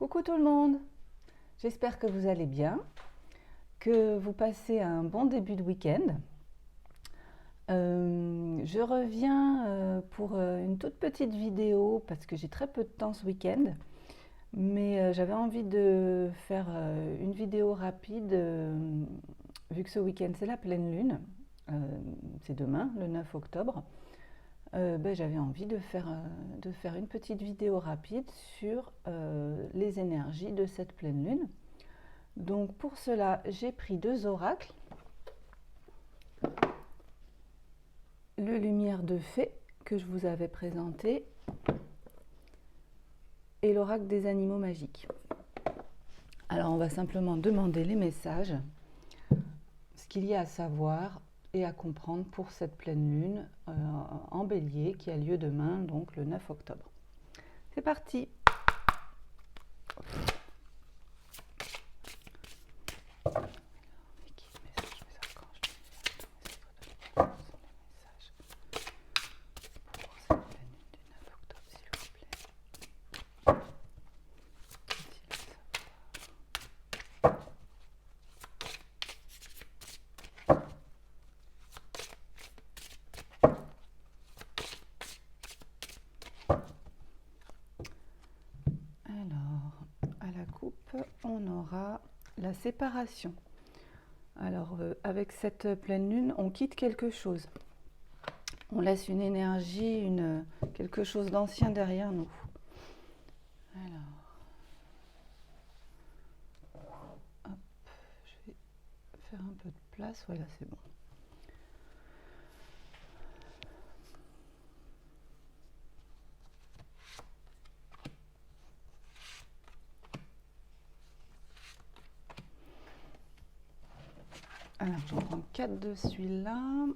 Coucou tout le monde, j'espère que vous allez bien, que vous passez un bon début de week-end. Je reviens pour une toute petite vidéo parce que j'ai très peu de temps ce week-end, mais j'avais envie de faire une vidéo rapide vu que ce week-end c'est la pleine lune, c'est demain, le 9 octobre. J'avais envie de faire une petite vidéo rapide sur les énergies de cette pleine lune. Donc pour cela, j'ai pris deux oracles. Le Lumière de Fée que je vous avais présenté et l'oracle des animaux magiques. Alors on va simplement demander les messages, ce qu'il y a à savoir et à comprendre pour cette pleine lune en Bélier qui a lieu demain, donc le 9 octobre. C'est parti! On aura la séparation. Alors avec cette pleine lune, on quitte quelque chose. On laisse une énergie, quelque chose d'ancien derrière nous. Alors, hop, je vais faire un peu de place. Voilà, c'est bon. Alors, j'en prends 4 de celui-là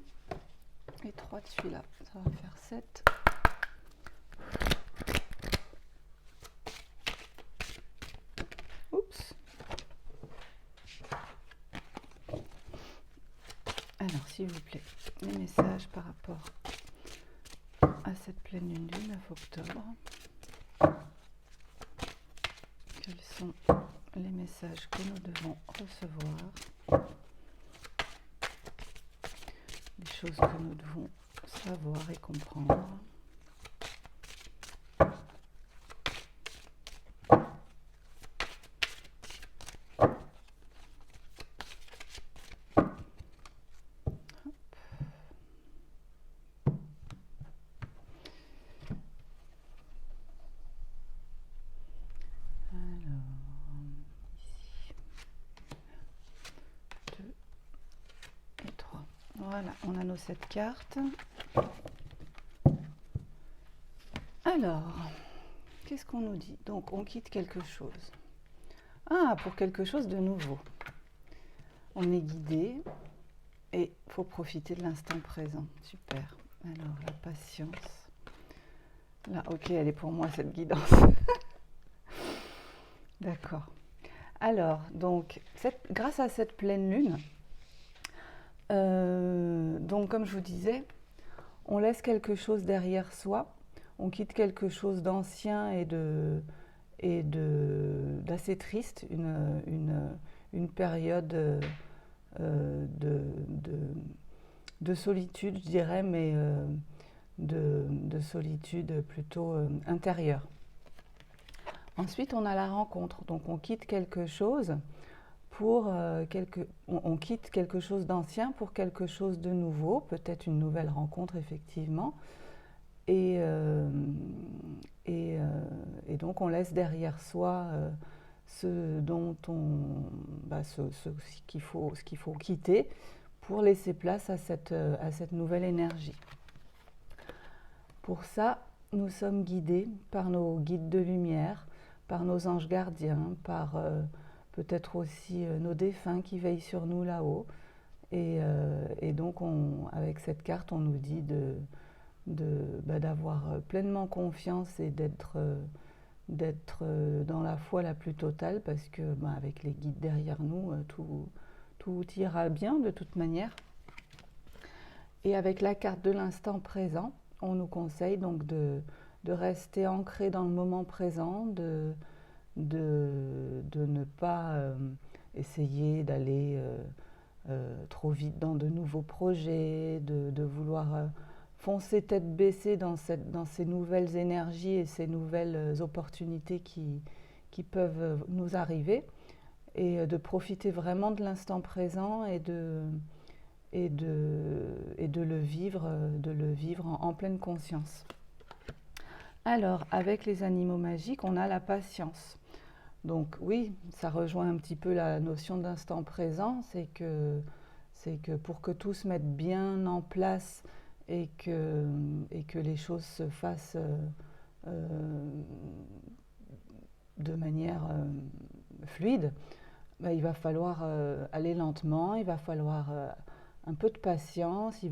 et 3 de celui-là. Ça va faire 7. Oups. Alors, s'il vous plaît, les messages par rapport à cette pleine lune du 9 octobre. Quels sont les messages que nous devons recevoir? Des choses que nous devons savoir et comprendre. Voilà, on a nos 7 cartes. Alors, qu'est-ce qu'on nous dit? Donc, on quitte quelque chose. Ah, pour quelque chose de nouveau. On est guidé et il faut profiter de l'instant présent. Super. Alors, la patience. Là, ok, elle est pour moi, cette guidance. D'accord. Alors, donc, grâce à cette pleine lune, donc comme je vous disais, on laisse quelque chose derrière soi, on quitte quelque chose d'ancien et d'assez triste, une période de solitude, je dirais, mais de solitude plutôt intérieure. Ensuite, on a la rencontre, donc on quitte quelque chose on quitte quelque chose d'ancien pour quelque chose de nouveau, peut-être une nouvelle rencontre effectivement, et donc on laisse derrière soi ce qu'il faut quitter pour laisser place à cette nouvelle énergie. Pour ça, nous sommes guidés par nos guides de lumière, par nos anges gardiens, par peut-être aussi nos défunts qui veillent sur nous là-haut. Et donc, avec cette carte, on nous dit d'avoir pleinement confiance et d'être dans la foi la plus totale, parce que avec les guides derrière nous, tout ira bien de toute manière. Et avec la carte de l'instant présent, on nous conseille donc de rester ancré dans le moment présent, de ne pas essayer d'aller trop vite dans de nouveaux projets, de vouloir foncer tête baissée dans ces nouvelles énergies et ces nouvelles opportunités qui peuvent nous arriver, et de profiter vraiment de l'instant présent et de le vivre en pleine conscience. Alors, avec les animaux magiques, on a la patience. Donc oui, ça rejoint un petit peu la notion d'instant présent, c'est que pour que tout se mette bien en place et que les choses se fassent de manière fluide, ben, il va falloir aller lentement, il va falloir un peu de patience,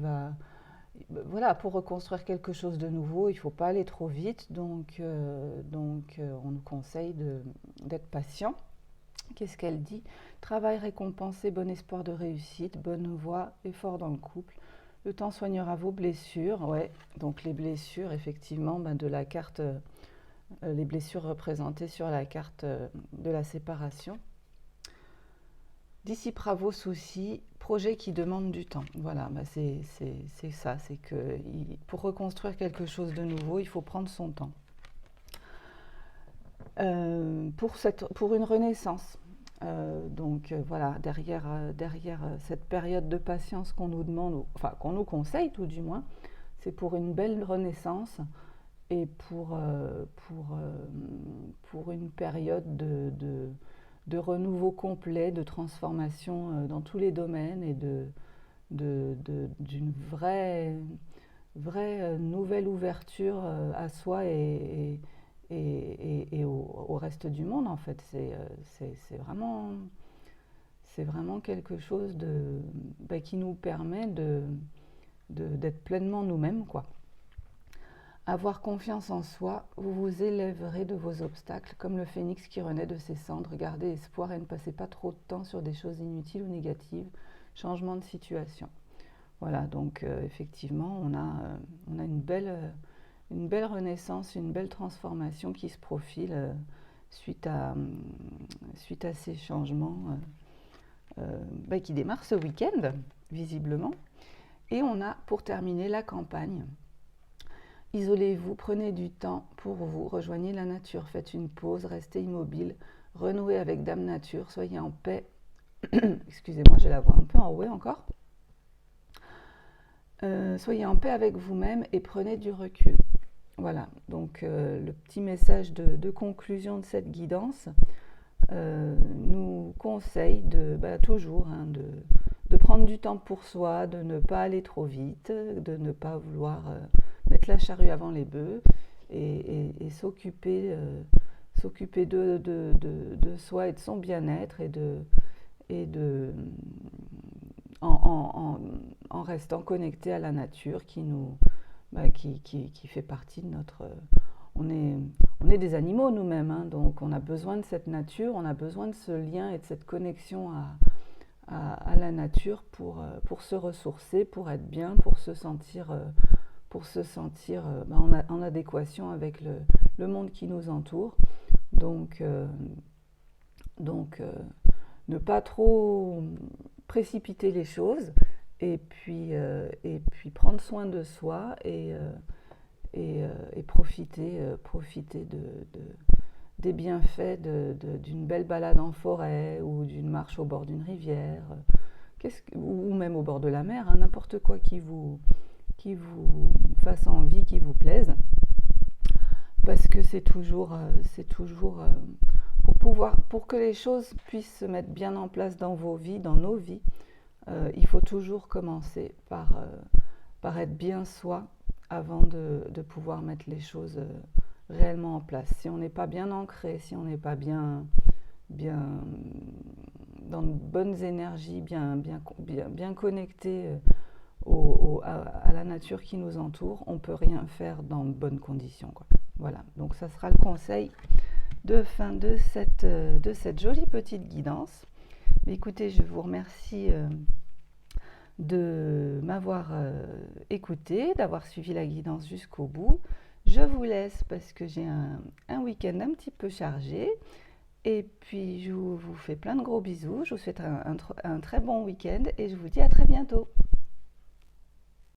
voilà, pour reconstruire quelque chose de nouveau, il ne faut pas aller trop vite, donc on nous conseille d'être patient. Qu'est-ce qu'elle dit? Travail récompensé, bon espoir de réussite, bonne voie, effort dans le couple. Le temps soignera vos blessures. Ouais, donc les blessures, effectivement, ben de la carte, les blessures représentées sur la carte de la séparation. Dissipera vos soucis, projet qui demande du temps. Voilà, ben c'est ça, c'est que pour reconstruire quelque chose de nouveau, il faut prendre son temps. Pour une renaissance. Voilà, derrière cette période de patience qu'on nous demande, enfin qu'on nous conseille tout du moins, c'est pour une belle renaissance et pour une période de renouveau complet, de transformation dans tous les domaines et d'une vraie nouvelle ouverture à soi et au reste du monde, en fait. C'est vraiment quelque chose qui nous permet d'être pleinement nous-mêmes, quoi. Avoir confiance en soi, vous vous élèverez de vos obstacles, comme le phénix qui renaît de ses cendres. Gardez espoir et ne passez pas trop de temps sur des choses inutiles ou négatives. Changement de situation. Voilà, donc effectivement, on a une belle renaissance, une belle transformation qui se profile suite à ces changements qui démarrent ce week-end, visiblement. Et on a, pour terminer, la campagne. Isolez-vous, prenez du temps pour vous, rejoignez la nature, faites une pause, restez immobile, renouez avec Dame Nature, soyez en paix. Excusez-moi, j'ai la voix un peu enrouée encore. Soyez en paix avec vous-même et prenez du recul. Voilà, donc le petit message de conclusion de cette guidance nous conseille toujours de prendre du temps pour soi, de ne pas aller trop vite, de ne pas vouloir mettre la charrue avant les bœufs et s'occuper de soi et de son bien-être en restant connecté à la nature qui fait partie de notre... On est des animaux nous-mêmes, hein, donc on a besoin de cette nature, on a besoin de ce lien et de cette connexion à la nature pour se ressourcer, pour être bien, pour se sentir en adéquation avec le monde qui nous entoure. Donc ne pas trop précipiter les choses et puis prendre soin de soi et profiter des bienfaits d'une belle balade en forêt ou d'une marche au bord d'une rivière, ou même au bord de la mer, hein, n'importe quoi qui vous fasse envie, qui vous plaise, parce que c'est toujours pour que les choses puissent se mettre bien en place dans vos vies, dans nos vies, il faut toujours commencer par être bien soi avant de pouvoir mettre les choses réellement en place. Si on n'est pas bien ancré, si on n'est pas bien dans de bonnes énergies, bien connecté à la nature qui nous entoure, on ne peut rien faire dans de bonnes conditions, quoi. Voilà, donc ça sera le conseil de fin de cette jolie petite guidance. Mais écoutez, je vous remercie de m'avoir écouté, d'avoir suivi la guidance jusqu'au bout. Je vous laisse parce que j'ai un week-end un petit peu chargé. Et puis je vous fais plein de gros bisous, je vous souhaite un très bon week-end et je vous dis à très bientôt.